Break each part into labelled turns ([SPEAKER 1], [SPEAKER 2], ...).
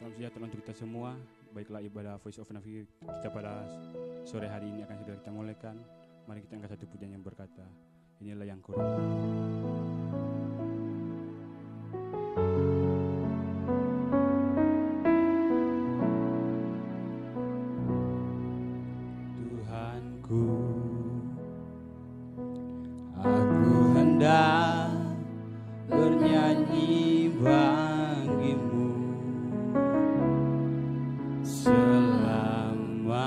[SPEAKER 1] Salam sejahtera untuk kita semua. Baiklah, ibadah Voice of Nafi kita pada sore hari ini akan segera kita mulaikan. Mari kita angkat satu pujian yang berkata, inilah yang kurang. Tuhanku, aku hendak bernyanyi bagimu selama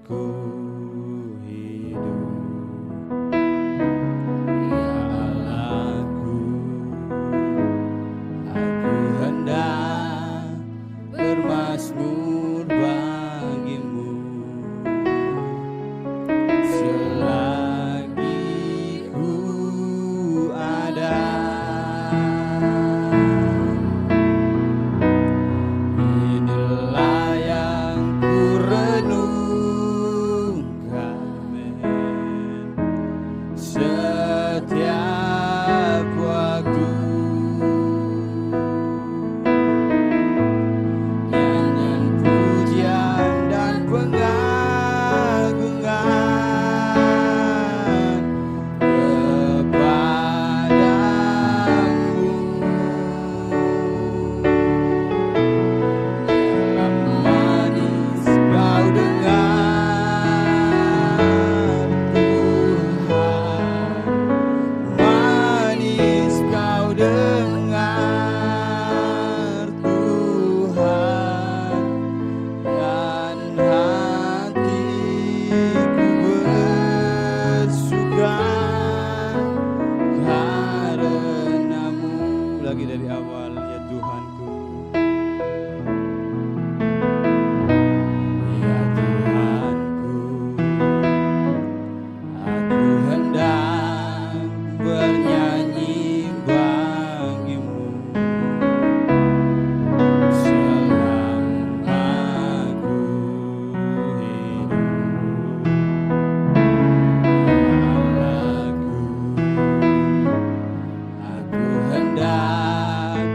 [SPEAKER 1] ku hidup. Ya Allahku, aku hendak bermazmur bagimu selagi ku ada. Inilah yang ku renungkan setiap waktu. Nyanyian pujian dan pengagungan kepadamu. Dalam manis kau dengar Tuhan, manis kau dengar Tuhan, dan hatiku bersuka karenamu. Lagi dari awal, ya Tuhanku, ya Tuhanku, aku hendak bernyanyi bagimu selama ku hidup. Ya Allahku, aku hendak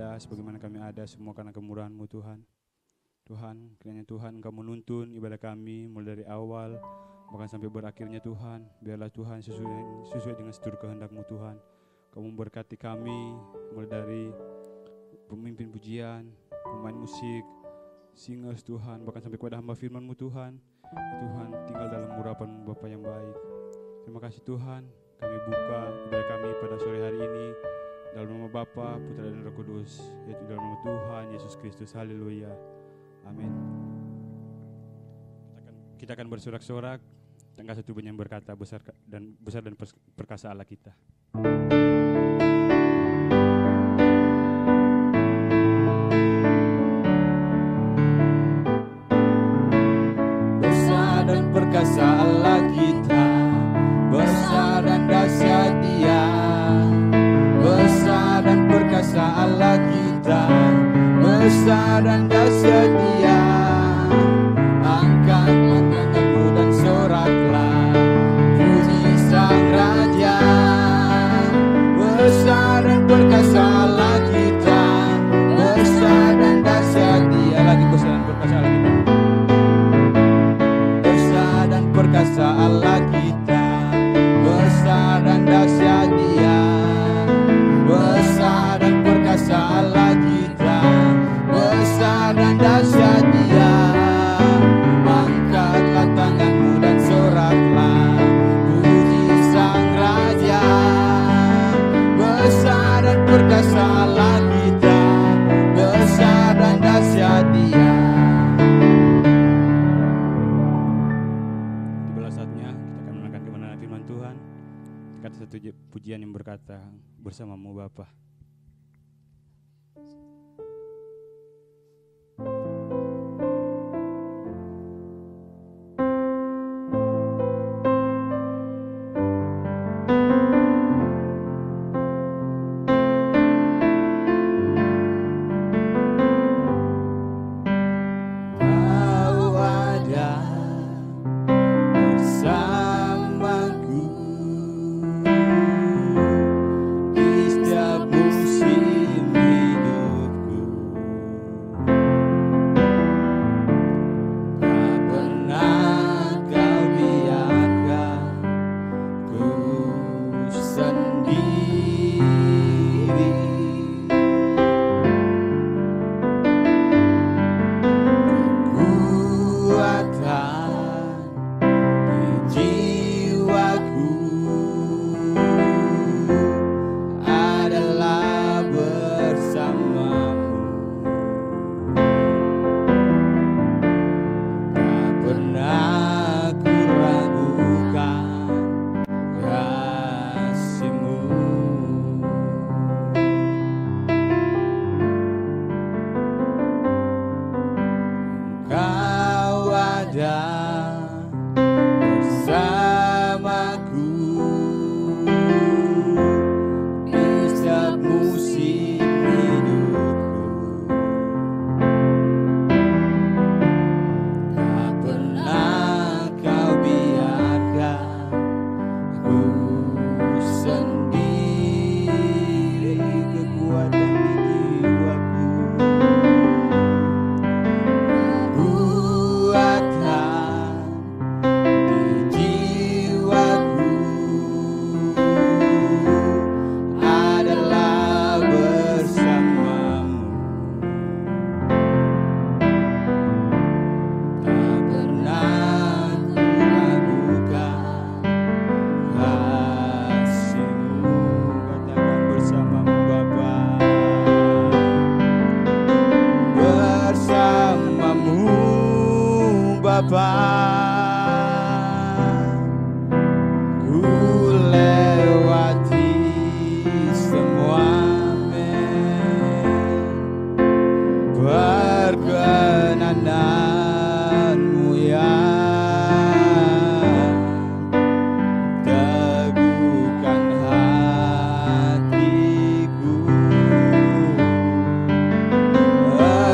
[SPEAKER 1] ada, sebagaimana kami ada, semua karena kemurahan-Mu Tuhan. Tuhan, kiranya Tuhan Engkau menuntun ibadah kami mulai dari awal bahkan sampai berakhirnya Tuhan. Biarlah Tuhan sesuai dengan seluruh kehendak-Mu Tuhan. Kau memberkati kami mulai dari pemimpin pujian, pemain musik, singers Tuhan, bahkan sampai kepada hamba firman-Mu Tuhan. Tuhan, tinggal dalam urapan-Mu Bapa yang baik. Terima kasih Tuhan, kami buka ibadah kami pada sore hari ini dalam nama Bapa, Putra dan Roh Kudus, yaitu dalam nama Tuhan Yesus Kristus. Haleluya. Amin. Kita akan bersorak-sorak, tengah satu bunyi yang berkata besar dan perkasa Allah kita.
[SPEAKER 2] Besar dan perkasa Allah kita, besar dan dahsyat Dia. Besar dan perkasa Allah kita, besar dan dahsyat Dia. Angkatlah tanganmu dan soraklah, puji Sang Raja. Besar dan perkasa Allah kita, besar dan dahsyat Dia. Lagi besar dan perkasa Allah kita. Besar dan perkasa Allah kita, besar dan dahsyat Dia. Besar dan perkasa Allah kita, besar dan dahsyat Dia. Angkatlah tanganmu dan soraklah, puji Sang Raja. Besar dan perkasa Allah kita, besar dan dahsyat Dia.
[SPEAKER 1] Tibalah saatnya kita akan mendengarkan kebenaran firman Tuhan. Kata satu pujian yang berkata, bersama-Mu Bapa.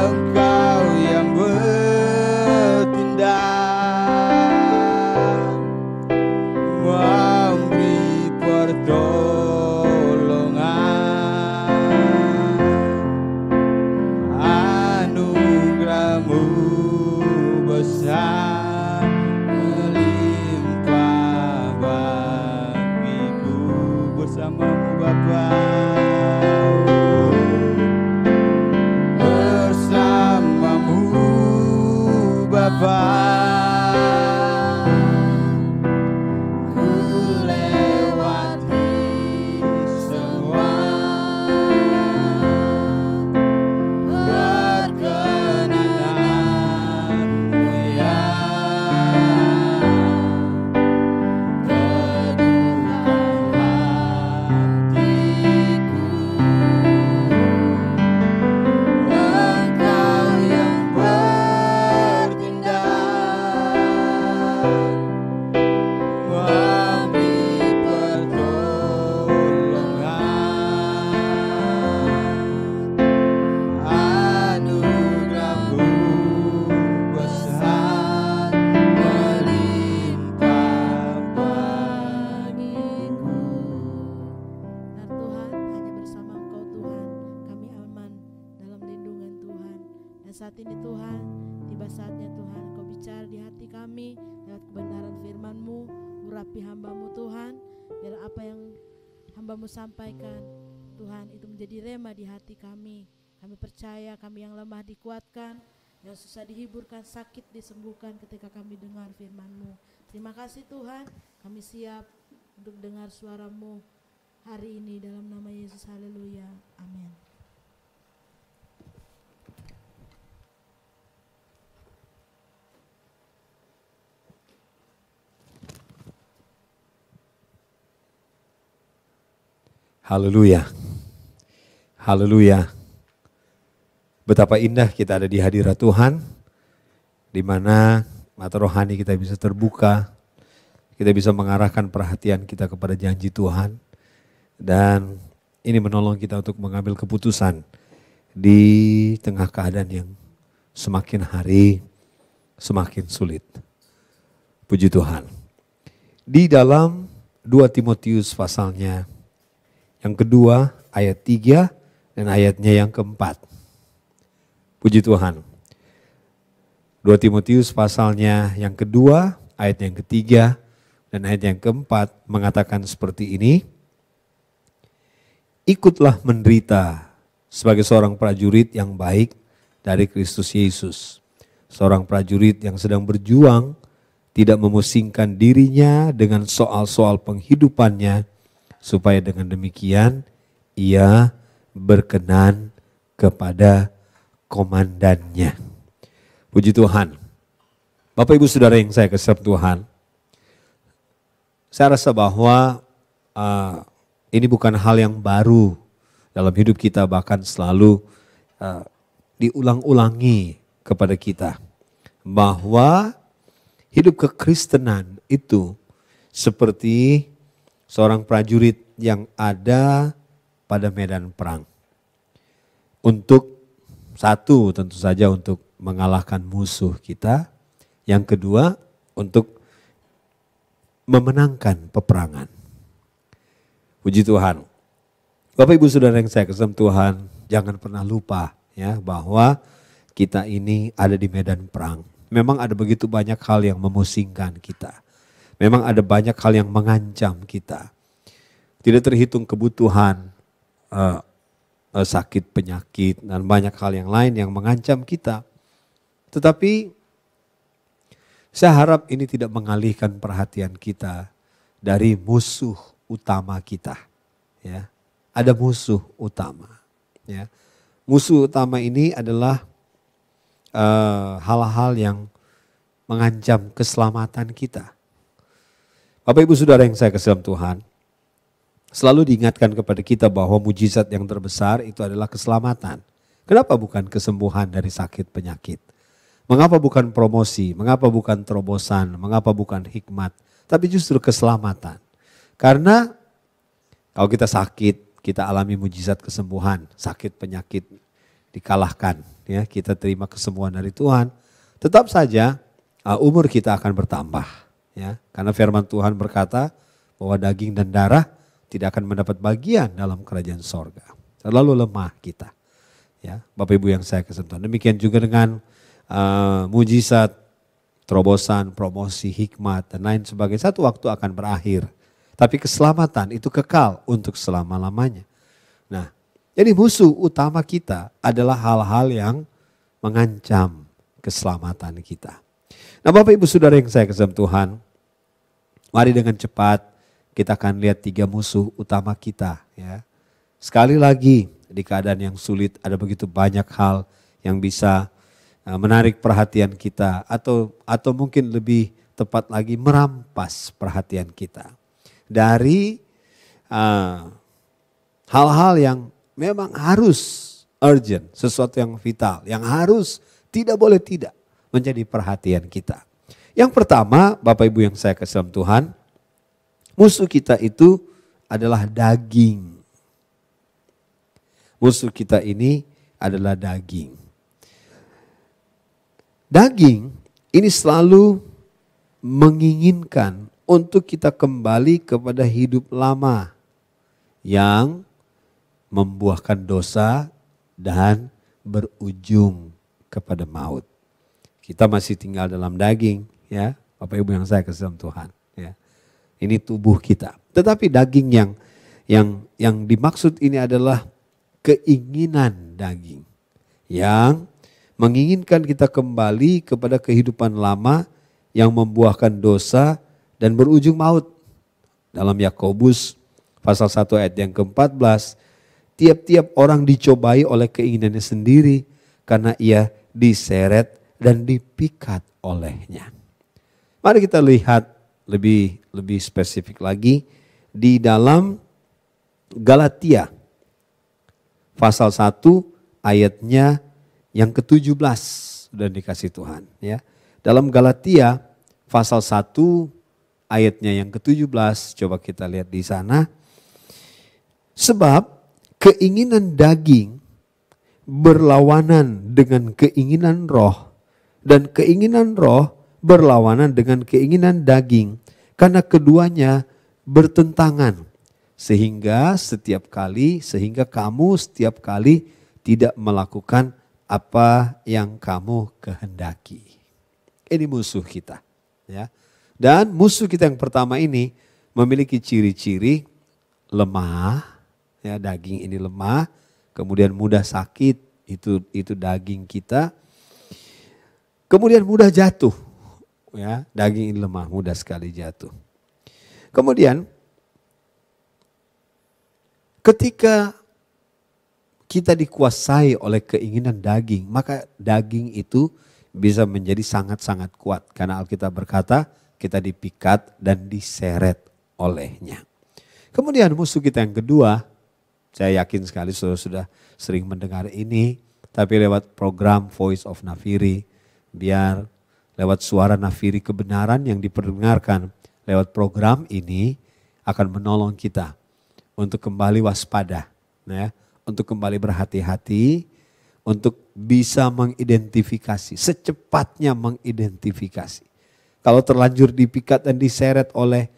[SPEAKER 2] Engkau yang bertindak Kami pertolongan, anugerah-Mu besar melimpah bagiku.
[SPEAKER 3] Benar Tuhan, hanya bersama Engkau Tuhan, kami aman dalam lindungan Tuhan. Dan saat ini Tuhan, tiba saatnya Tuhan Engkau bicara di hati kami lewat kebenaran firman-Mu, urapi hamba-Mu Tuhan, biar apa yang hamba-Mu sampaikan Tuhan itu menjadi rema di hati kami. Kami percaya kami yang lemah dikuatkan, yang susah dihiburkan, sakit disembuhkan ketika kami dengar firman-Mu. Terima kasih Tuhan, kami siap untuk dengar suara-Mu hari ini dalam nama Yesus. Haleluya. Amin.
[SPEAKER 4] Haleluya. Haleluya. Betapa indah kita ada di hadirat Tuhan, di mana mata rohani kita bisa terbuka, kita bisa mengarahkan perhatian kita kepada janji Tuhan, dan ini menolong kita untuk mengambil keputusan di tengah keadaan yang semakin hari semakin sulit. Puji Tuhan. Di dalam 2 Timotius pasalnya yang kedua, ayat 3 dan ayatnya yang keempat. Puji Tuhan. 2 Timotius pasalnya yang kedua, ayat yang ketiga dan ayat yang keempat mengatakan seperti ini. Ikutlah menderita sebagai seorang prajurit yang baik dari Kristus Yesus. Seorang prajurit yang sedang berjuang, tidak memusingkan dirinya dengan soal-soal penghidupannya, supaya dengan demikian ia berkenan kepada komandannya. Puji Tuhan. Bapak Ibu Saudara yang saya kasih Tuhan, saya rasa bahwa ini bukan hal yang baru dalam hidup kita, bahkan selalu diulang-ulangi kepada kita. Bahwa hidup kekristenan itu seperti seorang prajurit yang ada pada medan perang. Untuk satu, tentu saja untuk mengalahkan musuh kita. Yang kedua, untuk memenangkan peperangan. Puji Tuhan. Bapak Ibu Saudara yang saya kasih Tuhan, jangan pernah lupa ya bahwa kita ini ada di medan perang. Memang ada begitu banyak hal yang memusingkan kita. Memang ada banyak hal yang mengancam kita. Tidak terhitung kebutuhan, sakit, penyakit, dan banyak hal yang lain yang mengancam kita. Tetapi saya harap ini tidak mengalihkan perhatian kita dari musuh utama kita. Ya, ada musuh utama. Ya, musuh utama ini adalah hal-hal yang mengancam keselamatan kita. Bapak Ibu Saudara yang saya kasih dalam Tuhan, selalu diingatkan kepada kita bahwa mujizat yang terbesar itu adalah keselamatan. Kenapa bukan kesembuhan dari sakit penyakit? Mengapa bukan promosi? Mengapa bukan terobosan? Mengapa bukan hikmat? Tapi justru keselamatan. Karena kalau kita sakit, kita alami mujizat kesembuhan, sakit penyakit dikalahkan, ya, kita terima kesembuhan dari Tuhan. Tetap saja umur kita akan bertambah. Ya, karena firman Tuhan berkata bahwa daging dan darah tidak akan mendapat bagian dalam kerajaan sorga. Terlalu lemah kita. Ya, Bapak Ibu yang saya kasih Tuhan. Demikian juga dengan mujizat, terobosan, promosi, hikmat dan lain sebagainya. Satu waktu akan berakhir. Tapi keselamatan itu kekal untuk selama-lamanya. Nah, jadi musuh utama kita adalah hal-hal yang mengancam keselamatan kita. Nah, Bapak Ibu Saudara yang saya kasih Tuhan, mari dengan cepat kita akan lihat 3 musuh utama kita. Ya. Sekali lagi di keadaan yang sulit ada begitu banyak hal yang bisa menarik perhatian kita atau mungkin lebih tepat lagi merampas perhatian kita dari hal-hal yang memang harus urgent, sesuatu yang vital, yang harus tidak boleh tidak menjadi perhatian kita. Yang pertama, Bapak Ibu yang saya kasih dalam Tuhan, musuh kita itu adalah daging. Musuh kita ini adalah daging. Daging ini selalu menginginkan untuk kita kembali kepada hidup lama yang membuahkan dosa dan berujung kepada maut. Kita masih tinggal dalam daging, ya, Bapak Ibu yang saya kasih dalam Tuhan, ya. Ini tubuh kita. Tetapi daging yang dimaksud ini adalah keinginan daging yang menginginkan kita kembali kepada kehidupan lama yang membuahkan dosa dan berujung maut. Dalam Yakobus pasal 1 ayat yang ke-14, tiap-tiap orang dicobai oleh keinginannya sendiri karena ia diseret dan dipikat olehnya. Mari kita lihat lebih spesifik lagi di dalam Galatia pasal 1 ayatnya yang ke-17 sudah dikasih Tuhan, ya. Dalam Galatia pasal 1 ayatnya yang ke-17, coba kita lihat di sana. Sebab keinginan daging berlawanan dengan keinginan roh, dan keinginan roh berlawanan dengan keinginan daging, karena keduanya bertentangan. Sehingga kamu setiap kali tidak melakukan apa yang kamu kehendaki. Ini musuh kita, ya. Dan musuh kita yang pertama ini memiliki ciri-ciri lemah, ya, daging ini lemah, kemudian mudah sakit, itu daging kita. Kemudian mudah jatuh, ya, daging ini lemah, mudah sekali jatuh. Kemudian ketika kita dikuasai oleh keinginan daging, maka daging itu bisa menjadi sangat-sangat kuat. Karena Alkitab berkata, kita dipikat dan diseret olehnya. Kemudian musuh kita yang kedua, saya yakin sekali saudara sudah sering mendengar ini, tapi lewat program Voice of Nafiri, biar lewat suara Nafiri kebenaran yang diperdengarkan lewat program ini akan menolong kita untuk kembali waspada, ya, untuk kembali berhati-hati, untuk bisa mengidentifikasi, secepatnya mengidentifikasi. Kalau terlanjur dipikat dan diseret oleh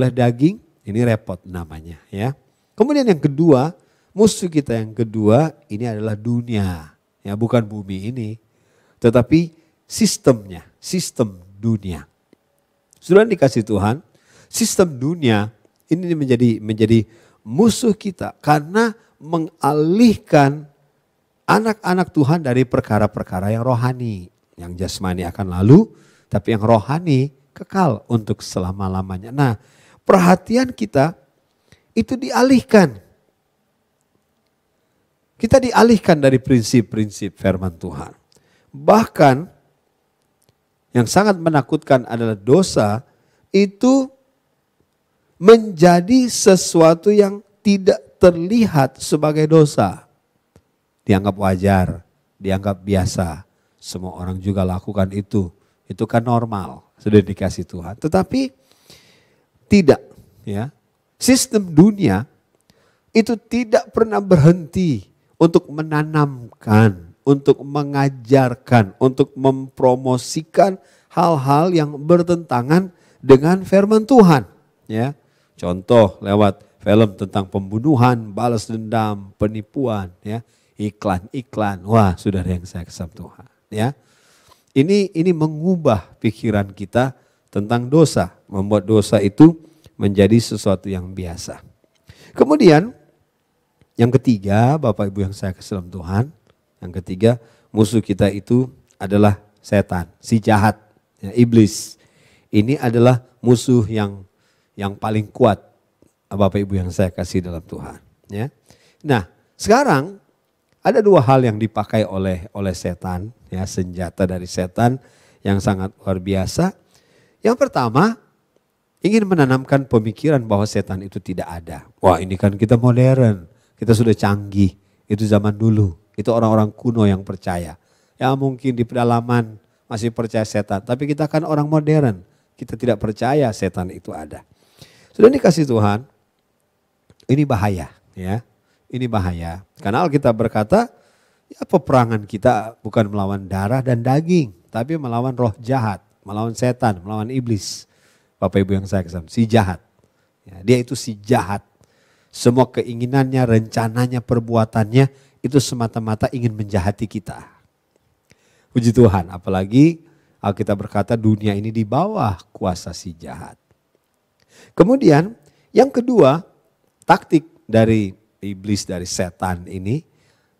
[SPEAKER 4] daging, ini repot namanya, ya. Kemudian yang kedua, musuh kita yang kedua ini adalah dunia, ya, bukan bumi ini, tetapi sistemnya, sistem dunia. Sudah dikasih Tuhan, sistem dunia ini menjadi musuh kita karena mengalihkan anak-anak Tuhan dari perkara-perkara yang rohani. Yang jasmani akan lalu, tapi yang rohani kekal untuk selama-lamanya. Nah, perhatian kita itu dialihkan. Kita dialihkan dari prinsip-prinsip firman Tuhan. Bahkan yang sangat menakutkan adalah dosa itu menjadi sesuatu yang tidak terlihat sebagai dosa. Dianggap wajar, dianggap biasa. Semua orang juga lakukan itu. Itu kan normal, sudah dikasih Tuhan. Tetapi tidak, ya. Sistem dunia itu tidak pernah berhenti untuk menanamkan, untuk mengajarkan, untuk mempromosikan hal-hal yang bertentangan dengan firman Tuhan, ya. Contoh lewat film tentang pembunuhan, balas dendam, penipuan, ya, iklan-iklan. Wah, saudara yang saya kasih Tuhan, ya. Ini mengubah pikiran kita tentang dosa, membuat dosa itu menjadi sesuatu yang biasa. Kemudian yang ketiga, Bapak Ibu yang saya kasih dalam Tuhan, yang ketiga, musuh kita itu adalah setan, si jahat, ya, iblis. Ini adalah musuh yang paling kuat, Bapak Ibu yang saya kasih dalam Tuhan, ya. Nah, sekarang ada dua hal yang dipakai oleh setan, ya, senjata dari setan yang sangat luar biasa. Yang pertama, ingin menanamkan pemikiran bahwa setan itu tidak ada. Wah, ini kan kita modern, kita sudah canggih, itu zaman dulu, itu orang-orang kuno yang percaya. Ya mungkin di pedalaman masih percaya setan. Tapi kita kan orang modern, kita tidak percaya setan itu ada. Sudah dikasih Tuhan, ini bahaya ya. Ini bahaya. Karena Alkitab berkata, ya peperangan kita bukan melawan darah dan daging, tapi melawan roh jahat, melawan setan, melawan iblis. Bapak Ibu yang saya kasihi, si jahat. Ya, dia itu si jahat. Semua keinginannya, rencananya, perbuatannya itu semata-mata ingin menjahati kita. Puji Tuhan, apalagi Alkitab berkata dunia ini di bawah kuasa si jahat. Kemudian yang kedua, taktik dari iblis, dari setan ini.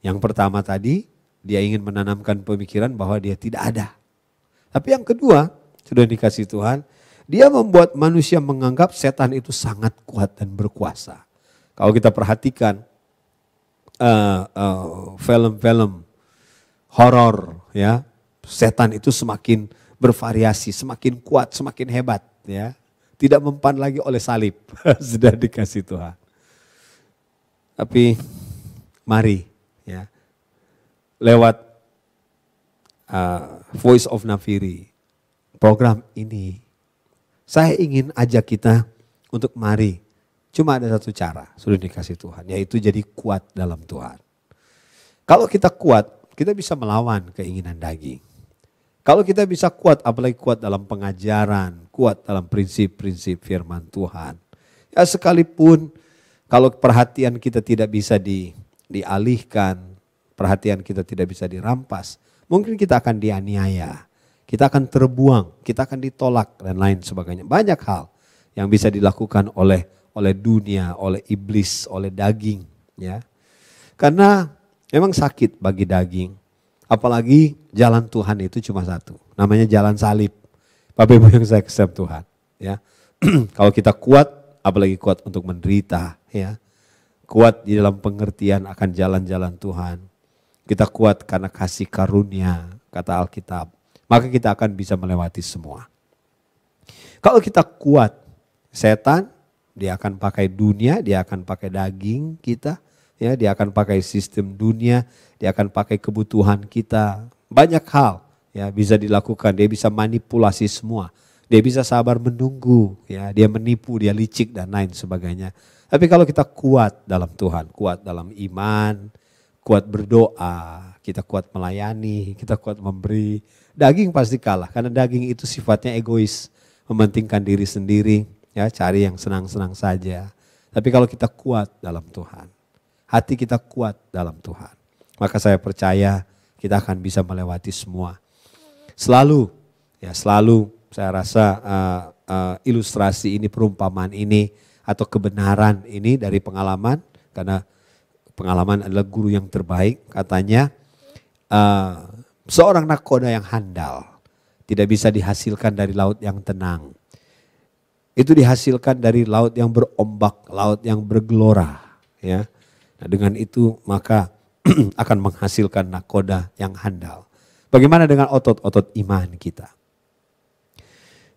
[SPEAKER 4] Yang pertama tadi, dia ingin menanamkan pemikiran bahwa dia tidak ada. Tapi yang kedua, sudah dikasih Tuhan, dia membuat manusia menganggap setan itu sangat kuat dan berkuasa. Kalau kita perhatikan film-film horor, ya, setan itu semakin bervariasi, semakin kuat, semakin hebat, ya. Tidak mempan lagi oleh salib. Sudah dikasih Tuhan. Tapi mari, ya, lewat Voice of Nafiri, program ini, saya ingin ajak kita untuk mari. Cuma ada satu cara, sudah dikasih Tuhan, yaitu jadi kuat dalam Tuhan. Kalau kita kuat, kita bisa melawan keinginan daging. Kalau kita bisa kuat, apalagi kuat dalam pengajaran, kuat dalam prinsip-prinsip firman Tuhan. Ya sekalipun kalau perhatian kita tidak bisa dialihkan, perhatian kita tidak bisa dirampas, mungkin kita akan dianiaya, kita akan terbuang, kita akan ditolak dan lain sebagainya. Banyak hal yang bisa dilakukan oleh dunia, oleh iblis, oleh daging, ya. Karena memang sakit bagi daging. Apalagi jalan Tuhan itu cuma satu, namanya jalan salib. Bapak Ibu yang saya kasihi Tuhan, ya. Kalau kita kuat, apalagi kuat untuk menderita, ya. Kuat di dalam pengertian akan jalan-jalan Tuhan. Kita kuat karena kasih karunia, kata Alkitab. Maka kita akan bisa melewati semua. Kalau kita kuat, setan dia akan pakai dunia, dia akan pakai daging kita, ya, dia akan pakai sistem dunia, dia akan pakai kebutuhan kita. Banyak hal ya bisa dilakukan, dia bisa manipulasi semua. Dia bisa sabar menunggu, ya, dia menipu, dia licik dan lain sebagainya. Tapi kalau kita kuat dalam Tuhan, kuat dalam iman, kuat berdoa, kita kuat melayani, kita kuat memberi, daging pasti kalah karena daging itu sifatnya egois, mementingkan diri sendiri. Ya, cari yang senang-senang saja. Tapi kalau kita kuat dalam Tuhan, hati kita kuat dalam Tuhan, maka saya percaya kita akan bisa melewati semua. Selalu saya rasa ilustrasi ini, perumpamaan ini atau kebenaran ini dari pengalaman, karena pengalaman adalah guru yang terbaik. Katanya seorang nakoda yang handal tidak bisa dihasilkan dari laut yang tenang. Itu dihasilkan dari laut yang berombak, laut yang bergelora, ya. Nah, dengan itu maka akan menghasilkan nakoda yang handal. Bagaimana dengan otot-otot iman kita?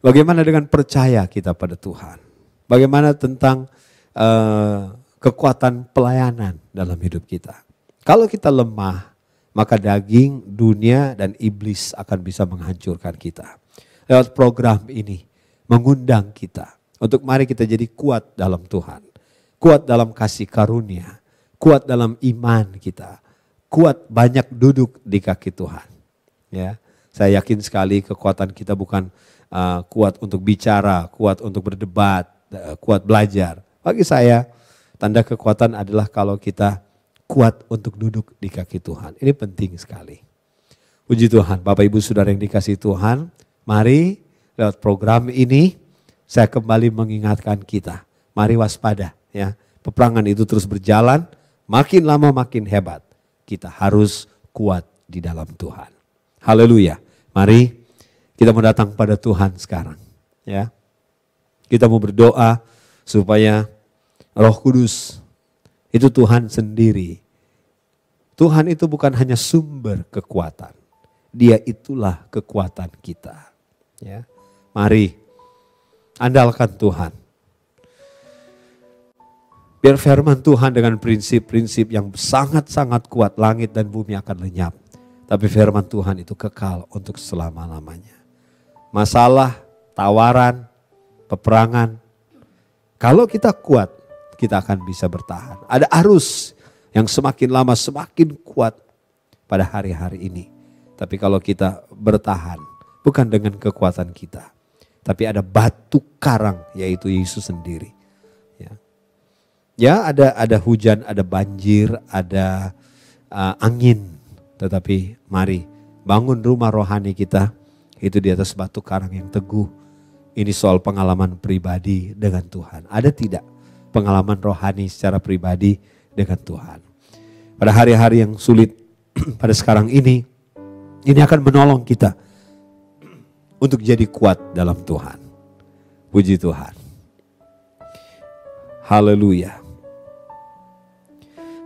[SPEAKER 4] Bagaimana dengan percaya kita pada Tuhan? Bagaimana tentang kekuatan pelayanan dalam hidup kita? Kalau kita lemah, maka daging, dunia, dan iblis akan bisa menghancurkan kita. Lewat program ini, mengundang kita untuk mari kita jadi kuat dalam Tuhan, kuat dalam kasih karunia, kuat dalam iman kita, kuat banyak duduk di kaki Tuhan. Ya, saya yakin sekali kekuatan kita bukan kuat untuk bicara, kuat untuk berdebat, kuat belajar. Bagi saya tanda kekuatan adalah kalau kita kuat untuk duduk di kaki Tuhan. Ini penting sekali. Puji Tuhan, Bapak Ibu Saudara yang dikasihi Tuhan, mari lewat program ini saya kembali mengingatkan kita, mari waspada, ya. Peperangan itu terus berjalan, makin lama makin hebat. Kita harus kuat di dalam Tuhan. Haleluya. Mari kita mau datang pada Tuhan sekarang, ya. Kita mau berdoa supaya Roh Kudus itu Tuhan sendiri. Tuhan itu bukan hanya sumber kekuatan, Dia itulah kekuatan kita, ya. Mari andalkan Tuhan. Biar firman Tuhan dengan prinsip-prinsip yang sangat-sangat kuat, langit dan bumi akan lenyap. Tapi firman Tuhan itu kekal untuk selama-lamanya. Masalah, tawaran, peperangan, kalau kita kuat, kita akan bisa bertahan. Ada arus yang semakin lama semakin kuat pada hari-hari ini. Tapi kalau kita bertahan, bukan dengan kekuatan kita, tapi ada batu karang, yaitu Yesus sendiri. Ya, ada hujan, ada banjir, ada angin. Tetapi mari bangun rumah rohani kita itu di atas batu karang yang teguh. Ini soal pengalaman pribadi dengan Tuhan. Ada tidak pengalaman rohani secara pribadi dengan Tuhan? Pada hari-hari yang sulit pada sekarang ini akan menolong kita untuk jadi kuat dalam Tuhan. Puji Tuhan. Haleluya.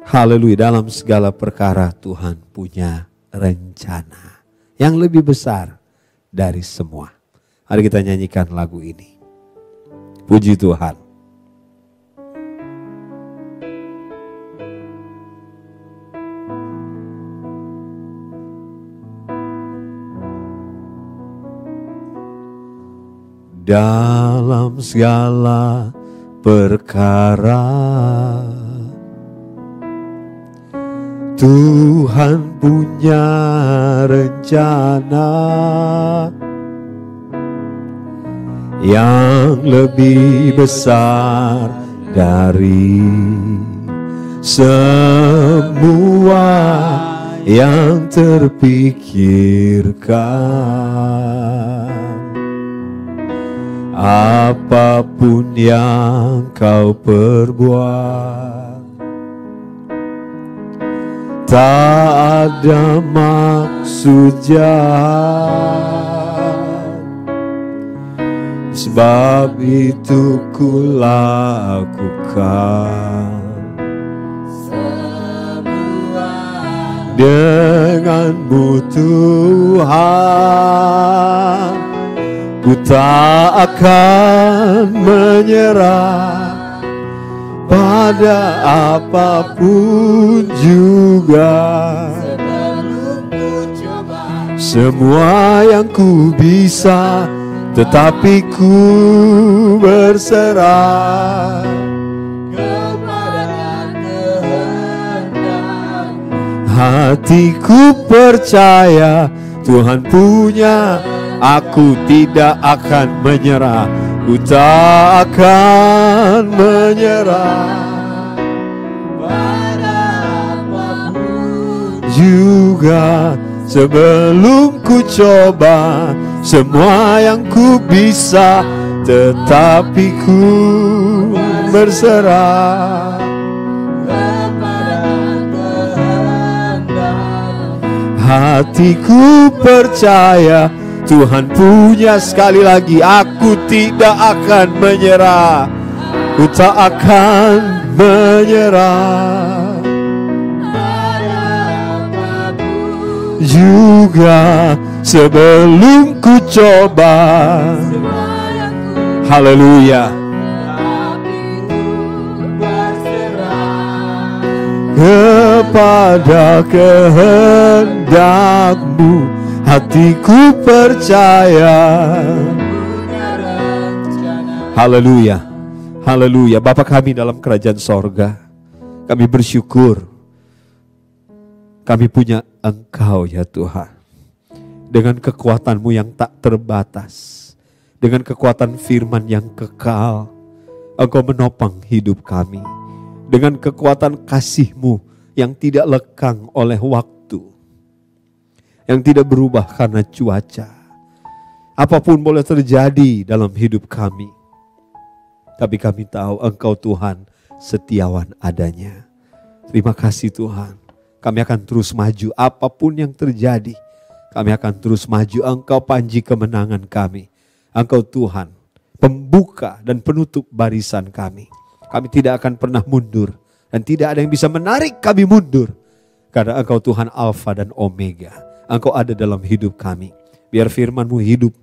[SPEAKER 4] Haleluya, dalam segala perkara Tuhan punya rencana yang lebih besar dari semua. Mari kita nyanyikan lagu ini. Puji Tuhan. Dalam segala perkara Tuhan punya rencana yang lebih besar dari semua yang terpikirkan. Apapun yang kau perbuat, tak ada maksud jahat, sebab itu ku lakukan semua denganmu Tuhan. Ku tak akan menyerah pada apapun juga. Sebelum ku coba semua yang ku bisa, tetapi ku berserah kepada kehendak-Mu. Hatiku percaya Tuhan punya, aku tidak akan menyerah. Ku tak akan menyerah pada apapun juga. Sebelum ku coba semua yang ku bisa, tetapi ku berserah kepada kehendak. Hatiku percaya Tuhan punya, sekali lagi, aku tidak akan menyerah. Ku tak akan menyerah juga sebelum ku coba. Haleluya. Kepada kehendak-Mu hatiku percaya. Haleluya. Haleluya. Bapa kami dalam kerajaan sorga, kami bersyukur kami punya Engkau ya Tuhan. Dengan kekuatan-Mu yang tak terbatas, dengan kekuatan firman yang kekal, Engkau menopang hidup kami. Dengan kekuatan kasih-Mu yang tidak lekang oleh waktu, yang tidak berubah karena cuaca. Apapun boleh terjadi dalam hidup kami, tapi kami tahu Engkau Tuhan setiawan adanya. Terima kasih Tuhan. Kami akan terus maju apapun yang terjadi. Kami akan terus maju. Engkau panji kemenangan kami. Engkau Tuhan pembuka dan penutup barisan kami. Kami tidak akan pernah mundur, dan tidak ada yang bisa menarik kami mundur, karena Engkau Tuhan Alfa dan Omega. Engkau ada dalam hidup kami. Biar firman-Mu hidup,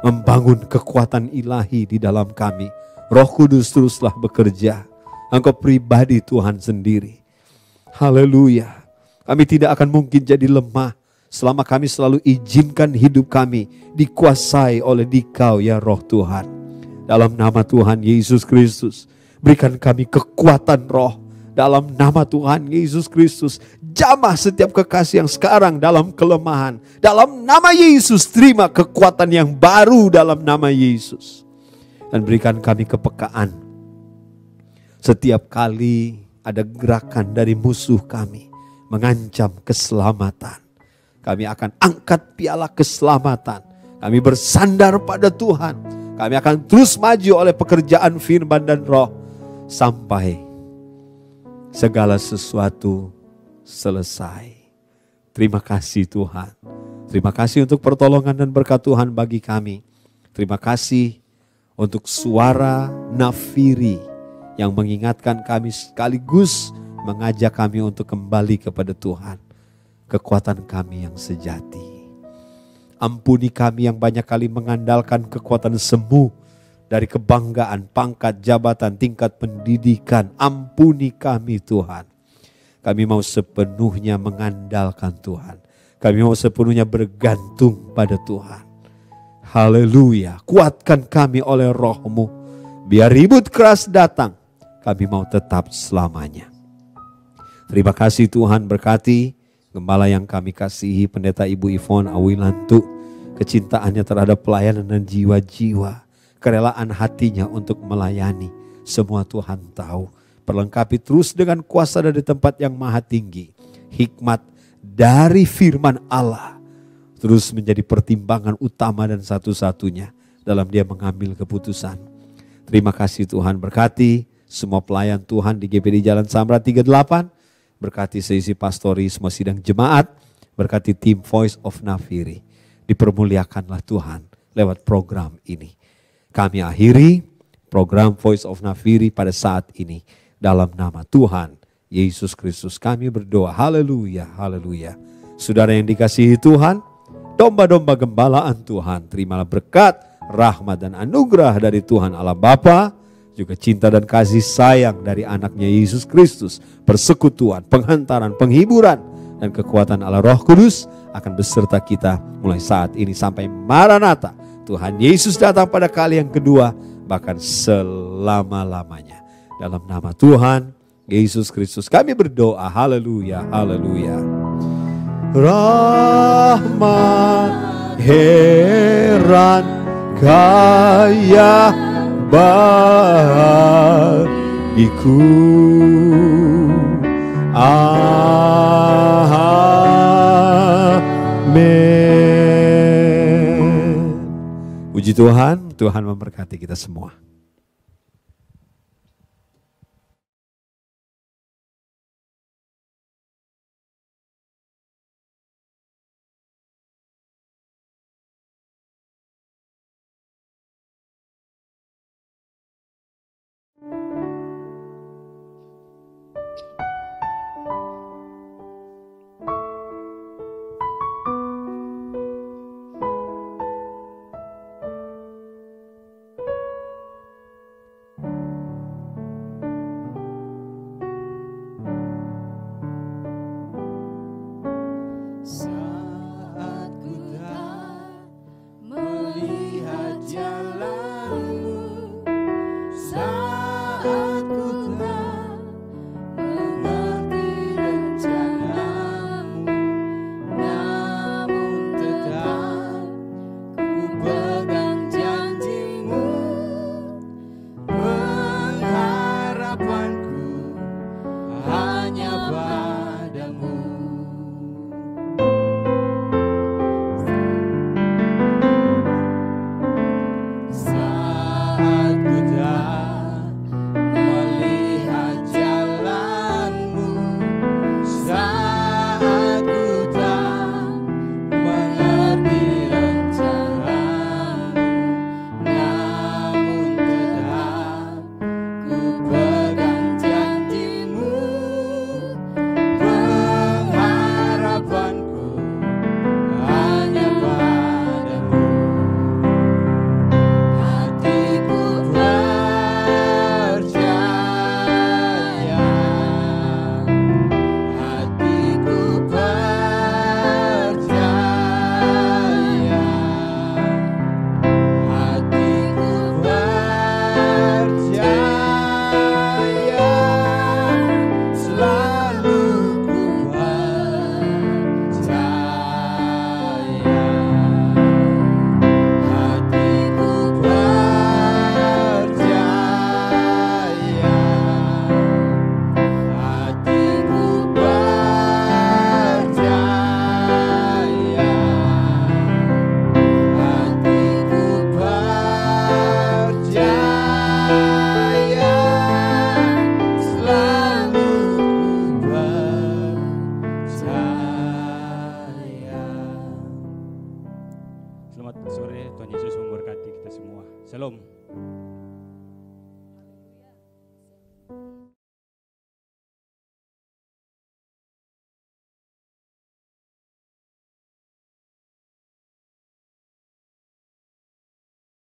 [SPEAKER 4] membangun kekuatan ilahi di dalam kami. Roh Kudus teruslah bekerja. Engkau pribadi Tuhan sendiri. Haleluya. Kami tidak akan mungkin jadi lemah. Selama kami selalu izinkan hidup kami dikuasai oleh Dikau ya Roh Tuhan. Dalam nama Tuhan Yesus Kristus, berikan kami kekuatan roh. Dalam nama Tuhan Yesus Kristus, jamah setiap kekasih yang sekarang dalam kelemahan. Dalam nama Yesus, terima kekuatan yang baru dalam nama Yesus. Dan berikan kami kepekaan. Setiap kali ada gerakan dari musuh kami mengancam keselamatan, kami akan angkat piala keselamatan. Kami bersandar pada Tuhan. Kami akan terus maju oleh pekerjaan firman dan roh sampai segala sesuatu selesai. Terima kasih Tuhan. Terima kasih untuk pertolongan dan berkat Tuhan bagi kami. Terima kasih untuk suara nafiri yang mengingatkan kami sekaligus mengajak kami untuk kembali kepada Tuhan. Kekuatan kami yang sejati. Ampuni kami yang banyak kali mengandalkan kekuatan semu dari kebanggaan, pangkat, jabatan, tingkat pendidikan. Ampuni kami Tuhan. Kami mau sepenuhnya mengandalkan Tuhan. Kami mau sepenuhnya bergantung pada Tuhan. Haleluya. Kuatkan kami oleh roh-Mu. Biar ribut keras datang, kami mau tetap selamanya. Terima kasih Tuhan, berkati gembala yang kami kasihi, Pendeta Ibu Ivon Awilantu. Kecintaannya terhadap pelayanan dan jiwa-jiwa, kerelaan hatinya untuk melayani. Semua Tuhan tahu. Perlengkapi terus dengan kuasa dari tempat yang maha tinggi. Hikmat dari firman Allah terus menjadi pertimbangan utama dan satu-satunya dalam dia mengambil keputusan. Terima kasih Tuhan, berkati semua pelayan Tuhan di GPD Jalan Samrat 38. Berkati seisi pastori, semua sidang jemaat. Berkati tim Voice of Nafiri. Dipermuliakanlah Tuhan lewat program ini. Kami akhiri program Voice of Nafiri pada saat ini. Dalam nama Tuhan Yesus Kristus kami berdoa. Haleluya, haleluya. Saudara yang dikasihi Tuhan, domba-domba gembalaan Tuhan, terimalah berkat, rahmat dan anugerah dari Tuhan Allah Bapa, juga cinta dan kasih sayang dari anaknya Yesus Kristus, persekutuan, penghantaran, penghiburan, dan kekuatan Allah Roh Kudus akan beserta kita mulai saat ini sampai Maranatha. Tuhan Yesus datang pada kali yang kedua, bahkan selama-lamanya. Dalam nama Tuhan Yesus Kristus kami berdoa. Haleluya, haleluya. Rahmat, heran, kaya, bagiku. Amin. Puji Tuhan, Tuhan memberkati kita semua.